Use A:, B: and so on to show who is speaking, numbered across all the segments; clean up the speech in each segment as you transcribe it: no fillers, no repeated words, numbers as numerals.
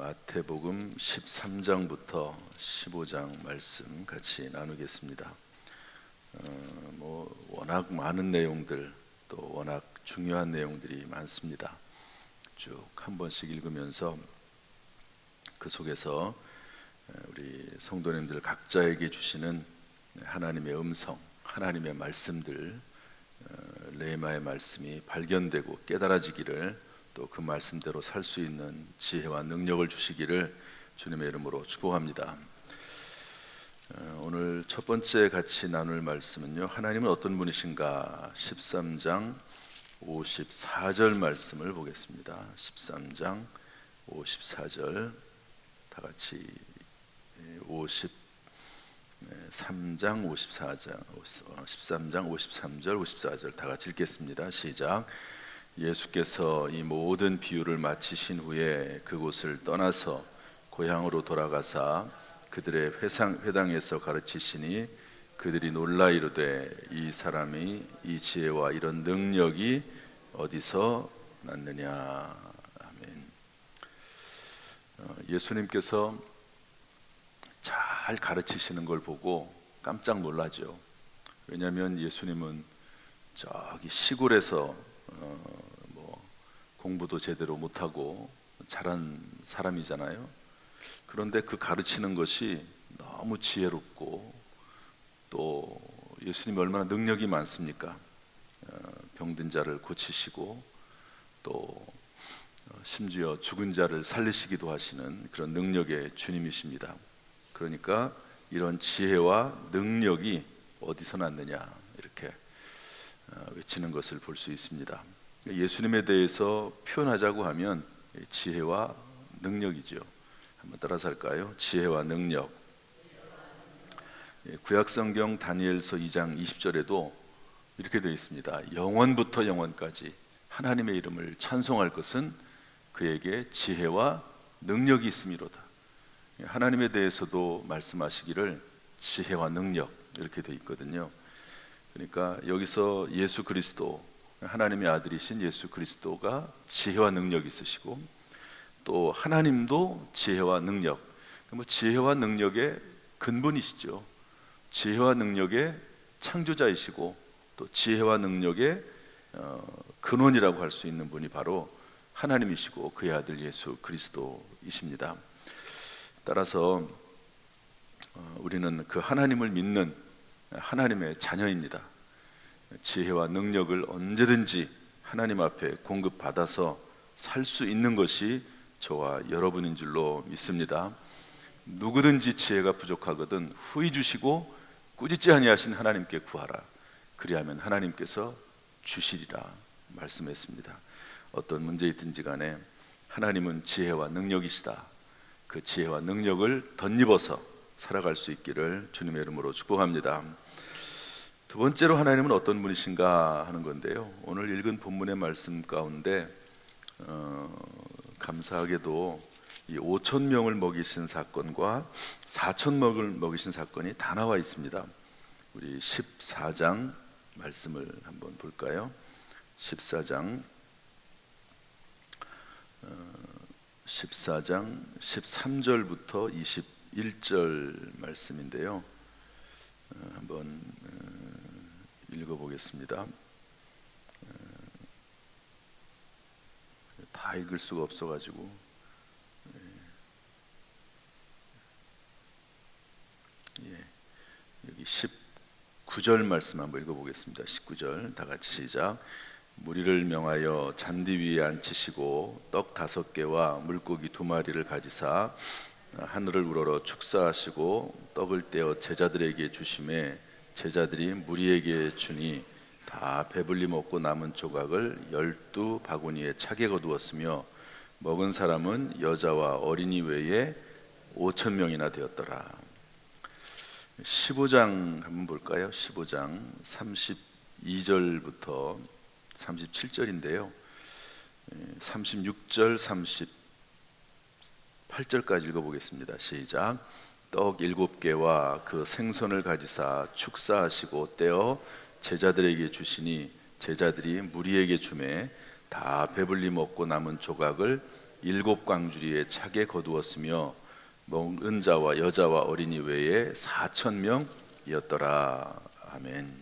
A: 마태복음 13장부터 15장 말씀 같이 나누겠습니다. 워낙 많은 내용들, 또 워낙 중요한 내용들이 많습니다. 쭉 한 번씩 읽으면서 그 속에서 우리 성도님들 각자에게 주시는 하나님의 음성, 하나님의 말씀들, 레마의 말씀이 발견되고 깨달아지기를, 또 그 말씀대로 살 수 있는 지혜와 능력을 주시기를 주님의 이름으로 축복합니다. 오늘 첫 번째 같이 나눌 말씀은요, 하나님은 어떤 분이신가 13장 54절 말씀을 보겠습니다. 13장 54절 다 같이 13장 53절 54절 다 같이 읽겠습니다. 시작. 예수께서 이 모든 비유를 마치신 후에 그곳을 떠나서 고향으로 돌아가사 그들의 회당에서 가르치시니 그들이 놀라 이르되 이 사람이 이 지혜와 이런 능력이 어디서 났느냐. 아멘. 예수님께서 잘 가르치시는 걸 보고 깜짝 놀라죠. 왜냐하면 예수님은 저기 시골에서 공부도 제대로 못하고 잘한 사람이잖아요. 그런데 그 가르치는 것이 너무 지혜롭고, 또 예수님이 얼마나 능력이 많습니까? 병든 자를 고치시고, 또 심지어 죽은 자를 살리시기도 하시는 그런 능력의 주님이십니다. 그러니까 이런 지혜와 능력이 어디서 났느냐 이렇게 외치는 것을 볼 수 있습니다. 예수님에 대해서 표현하자고 하면 지혜와 능력이죠. 한번 따라서 할까요? 지혜와 능력. 구약성경 다니엘서 2장 20절에도 이렇게 되어 있습니다. 영원부터 영원까지 하나님의 이름을 찬송할 것은 그에게 지혜와 능력이 있음이로다. 하나님에 대해서도 말씀하시기를 지혜와 능력 이렇게 되어 있거든요. 그러니까 여기서 예수 그리스도, 하나님의 아들이신 예수 그리스도가 지혜와 능력이 있으시고, 또 하나님도 지혜와 능력, 지혜와 능력의 근본이시죠. 지혜와 능력의 창조자이시고, 또 지혜와 능력의 근원이라고 할 수 있는 분이 바로 하나님이시고 그의 아들 예수 그리스도이십니다. 따라서 우리는 그 하나님을 믿는 하나님의 자녀입니다. 지혜와 능력을 언제든지 하나님 앞에 공급받아서 살 수 있는 것이 저와 여러분인 줄로 믿습니다. 누구든지 지혜가 부족하거든 후히 주시고 꾸짖지 아니하신 하나님께 구하라. 그리하면 하나님께서 주시리라 말씀했습니다. 어떤 문제 있든지 간에 하나님은 지혜와 능력이시다. 그 지혜와 능력을 덧입어서 살아갈 수 있기를 주님의 이름으로 축복합니다. 두 번째로 하나님은 어떤 분이신가 하는 건데요, 오늘 읽은 본문의 말씀 가운데 감사하게도 이 5,000명을 먹이신 사건과 4,000명을 먹이신 사건이 다 나와 있습니다. 우리 14장 말씀을 한번 볼까요? 14장 13절부터 21절 말씀인데요, 한번 읽어보겠습니다. 다 읽을 수가 없어가지고 여기 19절 말씀 한번 읽어보겠습니다. 19절 다 같이 시작. 무리를 명하여 잔디 위에 앉히시고 떡 5개와 물고기 2마리를 가지사 하늘을 우러러 축사하시고 떡을 떼어 제자들에게 주시매 제자들이 무리에게 주니 다 배불리 먹고 남은 조각을 12바구니에 차게 거두었으며 먹은 사람은 여자와 어린이 외에 5,000명이나 되었더라. 15장 한번 볼까요? 15장 32절부터 37절인데요 36절 38절까지 읽어보겠습니다. 시작. 떡 7개와 그 생선을 가지사 축사하시고 떼어 제자들에게 주시니 제자들이 무리에게 주매 다 배불리 먹고 남은 조각을 일곱 광주리에 차게 거두었으며 먹은 자와 여자와 어린이 외에 4,000명이었더라. 아멘.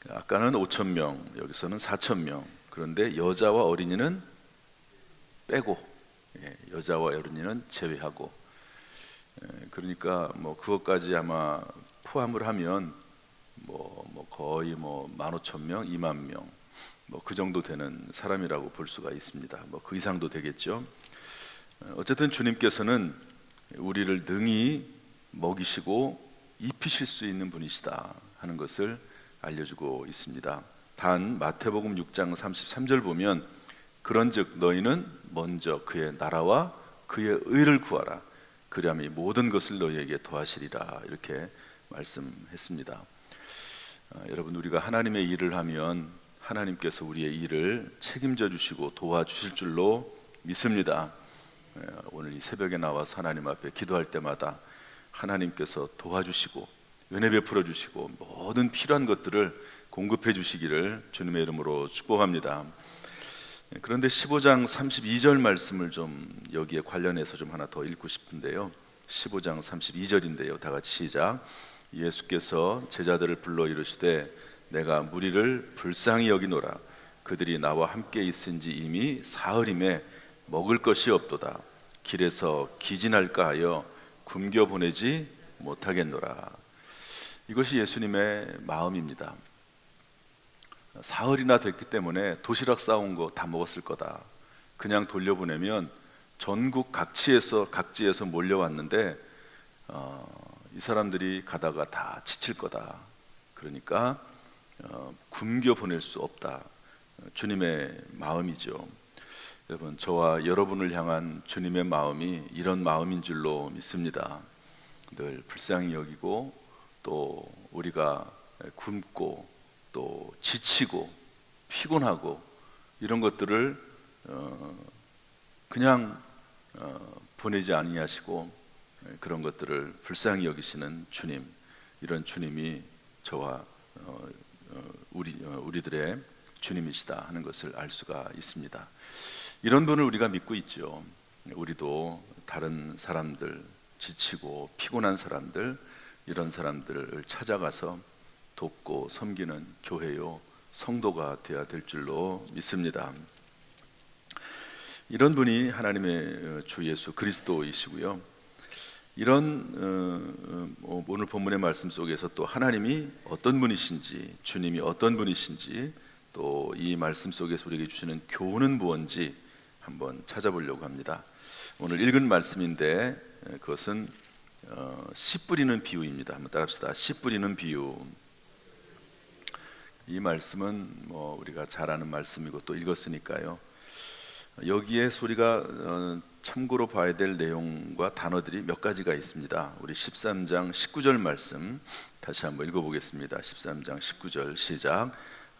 A: 아까는 5,000명, 여기서는 4,000명. 그런데 여자와 어린이는 빼고, 여자와 어린이는 제외하고, 그러니까 뭐 그것까지 아마 포함을 하면 거의 15,000명, 20,000명, 그 정도 되는 사람이라고 볼 수가 있습니다. 그 이상도 되겠죠. 어쨌든 주님께서는 우리를 능히 먹이시고 입히실 수 있는 분이시다 하는 것을 알려주고 있습니다. 단 마태복음 6장 33절 보면 그런즉 너희는 먼저 그의 나라와 그의 의를 구하라. 그리하면 이 모든 것을 너희에게 더하시리라. 이렇게 말씀했습니다. 여러분, 우리가 하나님의 일을 하면 하나님께서 우리의 일을 책임져 주시고 도와주실 줄로 믿습니다. 오늘 이 새벽에 나와서 하나님 앞에 기도할 때마다 하나님께서 도와주시고 은혜 베풀어 주시고 모든 필요한 것들을 공급해 주시기를 주님의 이름으로 축복합니다. 그런데 15장 32절 말씀을 좀 여기에 관련해서 좀 하나 더 읽고 싶은데요. 15장 32절인데요. 다 같이 시작. 예수께서 제자들을 불러 이르시되 내가 무리를 불쌍히 여기노라. 그들이 나와 함께 있은지 이미 사흘임에 먹을 것이 없도다. 길에서 기진할까 하여 굶겨 보내지 못하겠노라. 이것이 예수님의 마음입니다. 사흘이나 됐기 때문에 도시락 싸온 거 다 먹었을 거다. 그냥 돌려보내면 전국 각지에서 몰려왔는데 이 사람들이 가다가 다 지칠 거다. 그러니까 굶겨 보낼 수 없다. 주님의 마음이죠. 여러분, 저와 여러분을 향한 주님의 마음이 이런 마음인 줄로 믿습니다. 늘 불쌍히 여기고 또 우리가 굶고 또 지치고 피곤하고 이런 것들을 그냥 보내지 아니하시고 그런 것들을 불쌍히 여기시는 주님, 이런 주님이 저와 우리들의 주님이시다 하는 것을 알 수가 있습니다. 이런 분을 우리가 믿고 있죠. 우리도 다른 사람들, 지치고 피곤한 사람들, 이런 사람들을 찾아가서 돕고 섬기는 교회요, 성도가 되어야 될 줄로 믿습니다. 이런 분이 하나님의 주 예수 그리스도이시고요. 이런 오늘 본문의 말씀 속에서 또 하나님이 어떤 분이신지, 주님이 어떤 분이신지, 또 이 말씀 속에서 우리에게 주시는 교훈은 무엇인지 한번 찾아보려고 합니다. 오늘 읽은 말씀인데 그것은 씨 뿌리는 비유입니다. 한번 따라합시다. 씨 뿌리는 비유. 이 말씀은 우리가 잘 아는 말씀이고 또 읽었으니까요. 여기에 우리가 참고로 봐야 될 내용과 단어들이 몇 가지가 있습니다. 우리 13장 19절 말씀 다시 한번 읽어보겠습니다. 13장 19절 시작.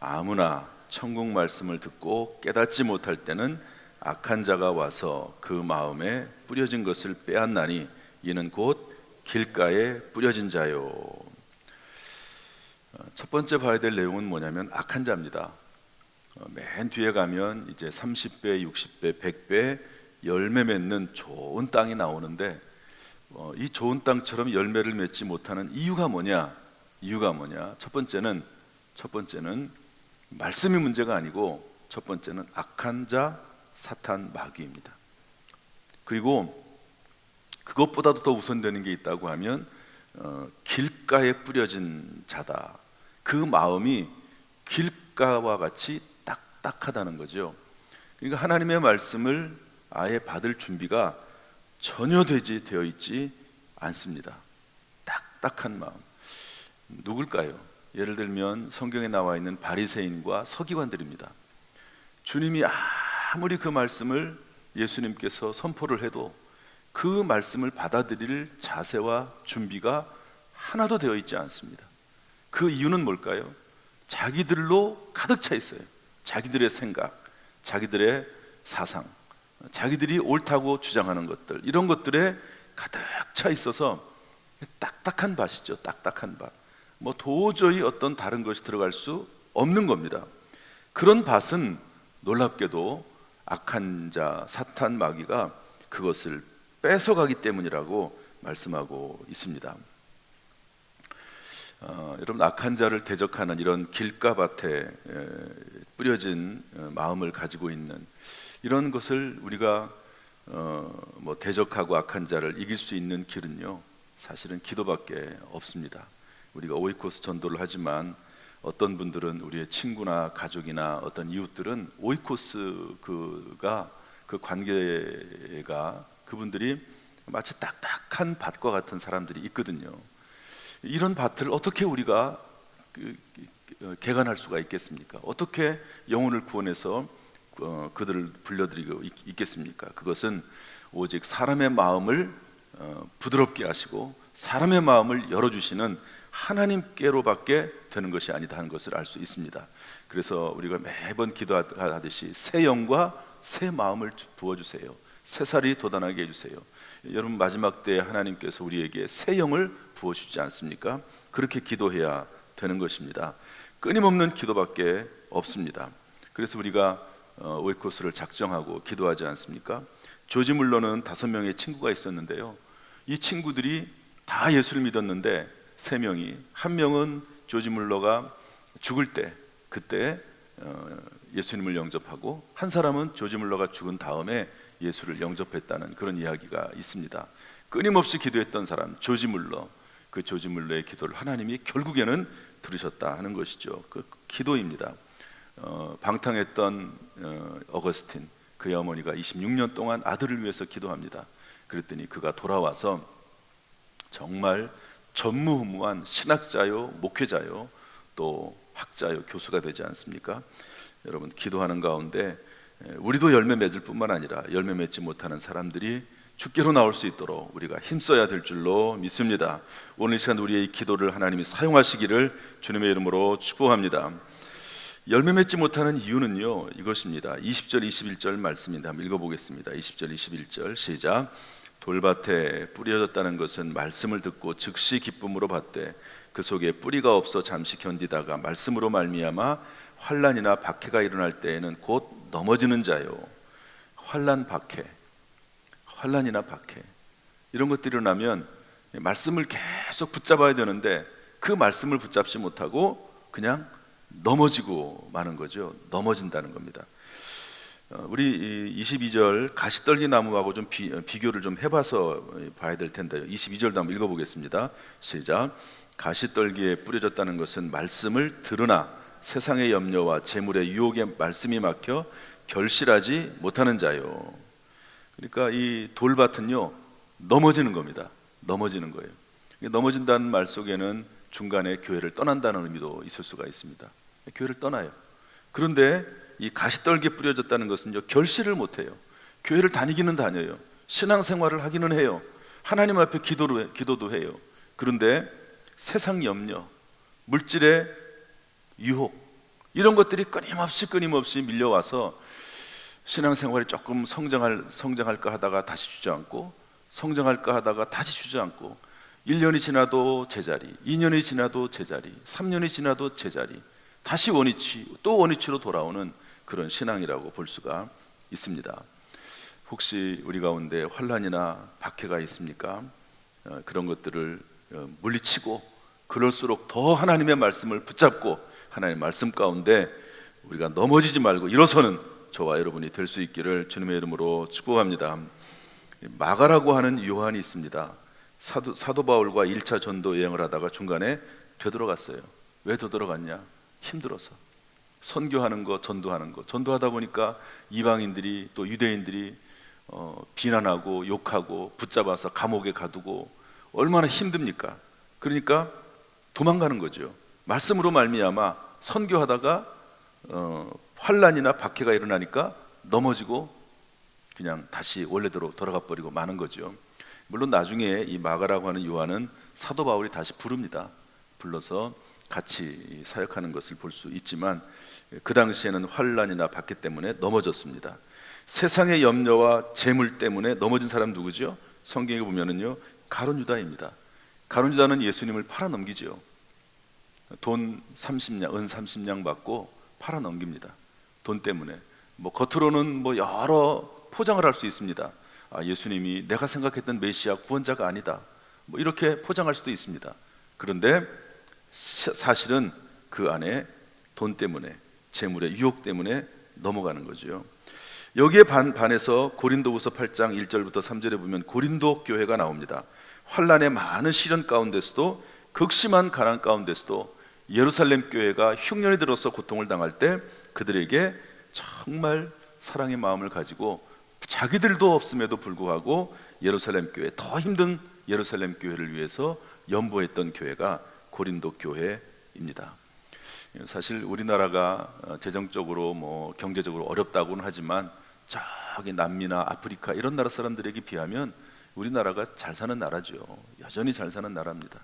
A: 아무나 천국 말씀을 듣고 깨닫지 못할 때는 악한 자가 와서 그 마음에 뿌려진 것을 빼앗나니 이는 곧 길가에 뿌려진 자요. 첫 번째 봐야 될 내용은 뭐냐면 악한 자입니다. 맨 뒤에 가면 이제 30배, 60배, 100배 열매 맺는 좋은 땅이 나오는데 이 좋은 땅처럼 열매를 맺지 못하는 이유가 뭐냐? 첫 번째는 말씀이 문제가 아니고 첫 번째는 악한 자, 사탄, 마귀입니다. 그리고 그것보다도 더 우선되는 게 있다고 하면 길가에 뿌려진 자다. 그 마음이 길가와 같이 딱딱하다는 거죠. 그러니까 하나님의 말씀을 아예 받을 준비가 전혀 되어 있지 않습니다. 딱딱한 마음. 누굴까요? 예를 들면 성경에 나와 있는 바리새인과 서기관들입니다. 주님이 아무리 그 말씀을 예수님께서 선포를 해도 그 말씀을 받아들일 자세와 준비가 하나도 되어 있지 않습니다. 그 이유는 뭘까요? 자기들로 가득 차 있어요. 자기들의 생각, 자기들의 사상, 자기들이 옳다고 주장하는 것들, 이런 것들에 가득 차 있어서 딱딱한 밭이죠. 딱딱한 밭. 도저히 어떤 다른 것이 들어갈 수 없는 겁니다. 그런 밭은 놀랍게도 악한 자 사탄 마귀가 그것을 뺏어가기 때문이라고 말씀하고 있습니다. 여러분, 악한 자를 대적하는 이런 길가밭에 뿌려진 마음을 가지고 있는 이런 것을 우리가 대적하고 악한 자를 이길 수 있는 길은요, 사실은 기도밖에 없습니다. 우리가 오이코스 전도를 하지만 어떤 분들은 우리의 친구나 가족이나 어떤 이웃들은 오이코스 그 관계가 그분들이 마치 딱딱한 밭과 같은 사람들이 있거든요. 이런 밭을 어떻게 우리가 개간할 수가 있겠습니까? 어떻게 영혼을 구원해서 그들을 불려드리고 있겠습니까? 그것은 오직 사람의 마음을 부드럽게 하시고 사람의 마음을 열어주시는 하나님께로밖에 되는 것이 아니다 하는 것을 알 수 있습니다. 그래서 우리가 매번 기도하듯이 새 영과 새 마음을 부어주세요. 새 살이 돋아나게 해주세요. 여러분, 마지막 때에 하나님께서 우리에게 새 영을 부어주지 않습니까? 그렇게 기도해야 되는 것입니다. 끊임없는 기도밖에 없습니다. 그래서 우리가 오이코스를 작정하고 기도하지 않습니까? 조지 물러는 5명의 친구가 있었는데요, 이 친구들이 다 예수를 믿었는데 3명이, 한 명은 조지 물러가 죽을 때 그때 예수님을 영접하고, 한 사람은 조지 물러가 죽은 다음에 예수를 영접했다는 그런 이야기가 있습니다. 끊임없이 기도했던 사람 조지 물러, 그 조지 물러의 기도를 하나님이 결국에는 들으셨다 하는 것이죠. 그 기도입니다. 방탕했던 어거스틴, 그의 어머니가 26년 동안 아들을 위해서 기도합니다. 그랬더니 그가 돌아와서 정말 전무후무한 신학자요, 목회자요, 또 학자요, 교수가 되지 않습니까? 여러분, 기도하는 가운데 우리도 열매 맺을 뿐만 아니라 열매 맺지 못하는 사람들이 주께로 나올 수 있도록 우리가 힘써야 될 줄로 믿습니다. 오늘 이 시간 우리의 기도를 하나님이 사용하시기를 주님의 이름으로 축복합니다. 열매 맺지 못하는 이유는요, 이것입니다. 20절 21절 말씀인데 한번 읽어보겠습니다. 20절 21절 시작. 돌밭에 뿌려졌다는 것은 말씀을 듣고 즉시 기쁨으로 받되 그 속에 뿌리가 없어 잠시 견디다가 말씀으로 말미암아 환난이나 박해가 일어날 때에는 곧 넘어지는 자요. 환난이나 박해, 이런 것들이 일어나면 말씀을 계속 붙잡아야 되는데 그 말씀을 붙잡지 못하고 그냥 넘어지고 마는 거죠. 넘어진다는 겁니다. 우리 22절 가시떨기 나무하고 좀 비교를 좀 해봐서 봐야 될 텐데요. 22절도 한번 읽어보겠습니다. 시작. 가시떨기에 뿌려졌다는 것은 말씀을 들으나 세상의 염려와 재물의 유혹에 말씀이 막혀 결실하지 못하는 자요. 그러니까 이 돌밭은요, 넘어지는 겁니다. 넘어지는 거예요. 넘어진다는 말 속에는 중간에 교회를 떠난다는 의미도 있을 수가 있습니다. 교회를 떠나요. 그런데 이 가시떨기에 뿌려졌다는 것은요, 결실을 못해요. 교회를 다니기는 다녀요. 신앙생활을 하기는 해요. 하나님 앞에 기도도 해요. 그런데 세상 염려, 물질의 유혹, 이런 것들이 끊임없이 밀려와서 신앙생활이 조금 성장할까 하다가 다시 주저앉고, 성장할까 하다가 다시 주저앉고, 1년이 지나도 제자리, 2년이 지나도 제자리, 3년이 지나도 제자리, 다시 원위치, 또 원위치로 돌아오는 그런 신앙이라고 볼 수가 있습니다. 혹시 우리 가운데 환난이나 박해가 있습니까? 그런 것들을 물리치고 그럴수록 더 하나님의 말씀을 붙잡고 하나님의 말씀 가운데 우리가 넘어지지 말고 일어서는 저와 여러분이 될 수 있기를 주님의 이름으로 축복합니다. 마가라고 하는 요한이 있습니다. 사도 바울과 1차 전도 여행을 하다가 중간에 되돌아갔어요. 왜 되돌아갔냐? 힘들어서. 선교하는 거, 전도하다 보니까 이방인들이 또 유대인들이 비난하고 욕하고 붙잡아서 감옥에 가두고 얼마나 힘듭니까? 그러니까 도망가는 거죠. 말씀으로 말미암아 선교하다가 환난이나 박해가 일어나니까 넘어지고 그냥 다시 원래대로 돌아가 버리고 마는 거죠. 물론 나중에 이 마가라고 하는 요한은 사도 바울이 다시 부릅니다. 불러서 같이 사역하는 것을 볼 수 있지만 그 당시에는 환난이나 박해 때문에 넘어졌습니다. 세상의 염려와 재물 때문에 넘어진 사람 누구죠? 성경에 보면은요, 가룟 유다입니다. 가룟 유다는 예수님을 팔아넘기죠. 돈 30냥, 은 30냥 받고 팔아넘깁니다. 돈 때문에. 뭐 겉으로는 뭐 여러 포장을 할 수 있습니다. 예수님이 내가 생각했던 메시아 구원자가 아니다, 뭐 이렇게 포장할 수도 있습니다. 그런데 사실은 그 안에 돈 때문에, 재물의 유혹 때문에 넘어가는 거죠. 여기에 반해서 고린도후서 8장 1절부터 3절에 보면 고린도 교회가 나옵니다. 환난의 많은 시련 가운데서도, 극심한 가난 가운데서도 예루살렘 교회가 흉년이 들어서 고통을 당할 때 그들에게 정말 사랑의 마음을 가지고 자기들도 없음에도 불구하고 예루살렘 교회, 더 힘든 예루살렘 교회를 위해서 연보했던 교회가 고린도 교회입니다. 사실 우리나라가 재정적으로 뭐 경제적으로 어렵다고는 하지만 저기 남미나 아프리카 이런 나라 사람들에게 비하면 우리나라가 잘 사는 나라죠. 여전히 잘 사는 나라입니다.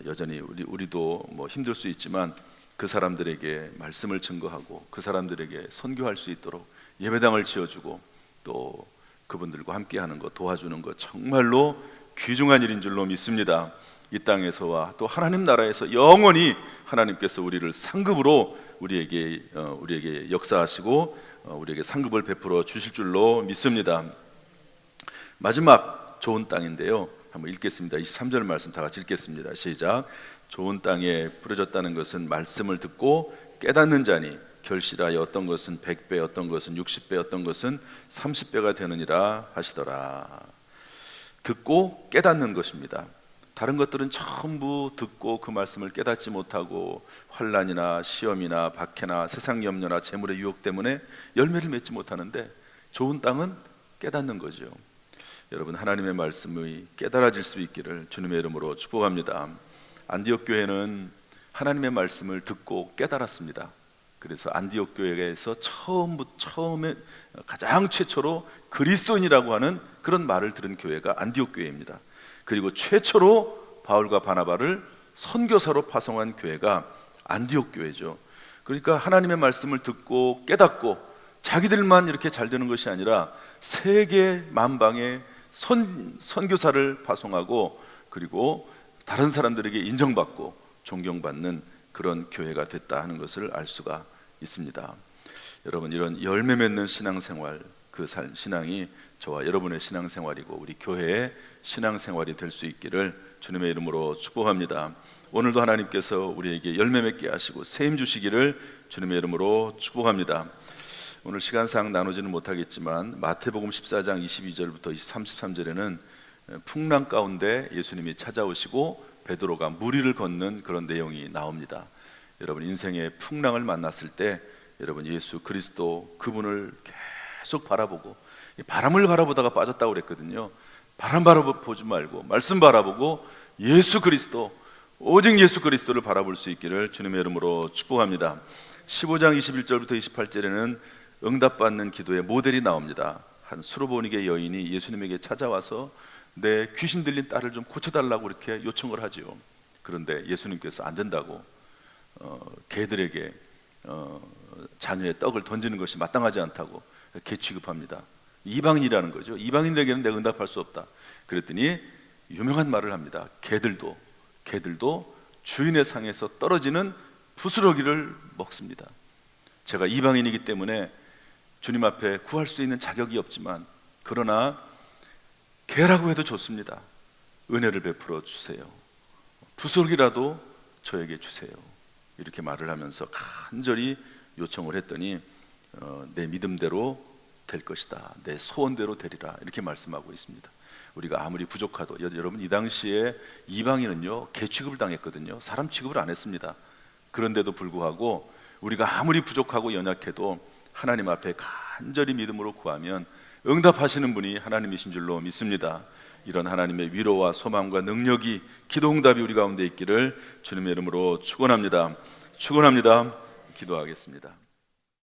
A: 여전히 우리도 뭐 힘들 수 있지만 그 사람들에게 말씀을 증거하고 그 사람들에게 선교할 수 있도록 예배당을 지어주고 또 그분들과 함께하는 것, 도와주는 것 정말로 귀중한 일인 줄로 믿습니다. 이 땅에서와 또 하나님 나라에서 영원히 하나님께서 우리를 상급으로 우리에게 역사하시고 우리에게 상급을 베풀어 주실 줄로 믿습니다. 마지막 좋은 땅인데요, 한번 읽겠습니다. 23절 말씀 다 같이 읽겠습니다. 시작. 좋은 땅에 뿌려졌다는 것은 말씀을 듣고 깨닫는 자니 결실하여 어떤 것은 100배, 어떤 것은 60배, 어떤 것은 30배가 되느니라 하시더라. 듣고 깨닫는 것입니다. 다른 것들은 전부 듣고 그 말씀을 깨닫지 못하고 환난이나 시험이나 박해나 세상 염려나 재물의 유혹 때문에 열매를 맺지 못하는데, 좋은 땅은 깨닫는 거죠. 여러분, 하나님의 말씀이 깨달아질 수 있기를 주님의 이름으로 축복합니다. 안디옥 교회는 하나님의 말씀을 듣고 깨달았습니다. 그래서 안디옥 교회에서 처음에 가장 최초로 그리스도인이라고 하는 그런 말을 들은 교회가 안디옥 교회입니다. 그리고 최초로 바울과 바나바를 선교사로 파송한 교회가 안디옥 교회죠. 그러니까 하나님의 말씀을 듣고 깨닫고 자기들만 이렇게 잘 되는 것이 아니라 세계 만방에 선교사를 파송하고 그리고 다른 사람들에게 인정받고 존경받는 그런 교회가 됐다 하는 것을 알 수가 있습니다. 여러분, 이런 열매 맺는 신앙생활, 그 신앙이 저와 여러분의 신앙생활이고 우리 교회의 신앙생활이 될 수 있기를 주님의 이름으로 축복합니다. 오늘도 하나님께서 우리에게 열매 맺게 하시고 세임 주시기를 주님의 이름으로 축복합니다. 오늘 시간상 나누지는 못하겠지만 마태복음 14장 22절부터 33절에는 풍랑 가운데 예수님이 찾아오시고 베드로가 무리를 걷는 그런 내용이 나옵니다. 여러분, 인생의 풍랑을 만났을 때 여러분, 예수 그리스도 그분을 계속 바라보고, 바람을 바라보다가 빠졌다고 그랬거든요. 바람 바라보지 말고 말씀 바라보고 예수 그리스도, 오직 예수 그리스도를 바라볼 수 있기를 주님의 이름으로 축복합니다. 15장 21절부터 28절에는 응답받는 기도의 모델이 나옵니다. 한 수로보니게 여인이 예수님에게 찾아와서 내 귀신 들린 딸을 좀 고쳐달라고 이렇게 요청을 하지요. 그런데 예수님께서 안 된다고, 개들에게 자녀의 떡을 던지는 것이 마땅하지 않다고 개 취급합니다. 이방인이라는 거죠. 이방인에게는 내가 응답할 수 없다. 그랬더니 유명한 말을 합니다. 개들도 주인의 상에서 떨어지는 부스러기를 먹습니다. 제가 이방인이기 때문에 주님 앞에 구할 수 있는 자격이 없지만, 그러나 개라고 해도 좋습니다. 은혜를 베풀어 주세요. 부스러기라도 저에게 주세요. 이렇게 말을 하면서 간절히 요청을 했더니 내 믿음대로 될 것이다, 내 소원대로 되리라, 이렇게 말씀하고 있습니다. 우리가 아무리 부족하도, 여러분, 이 당시에 이방인은요 개 취급을 당했거든요. 사람 취급을 안 했습니다. 그런데도 불구하고 우리가 아무리 부족하고 연약해도 하나님 앞에 간절히 믿음으로 구하면 응답하시는 분이 하나님이신 줄로 믿습니다. 이런 하나님의 위로와 소망과 능력이, 기도 응답이 우리 가운데 있기를 주님의 이름으로 축원합니다. 기도하겠습니다.